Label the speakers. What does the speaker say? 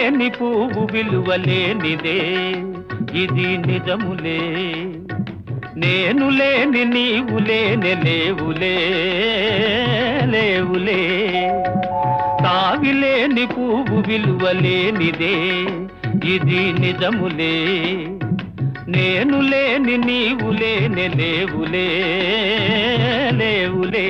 Speaker 1: లేని పువ్వు విలువలేనిదే ఇది నిజములే నేను లేని నీవు లేని లేవులే లేవులే తావిలేని పువ్వు విలువలేనిదే ఇది నిజములే నేను లేని నీవు లేని లేవులే లేవులే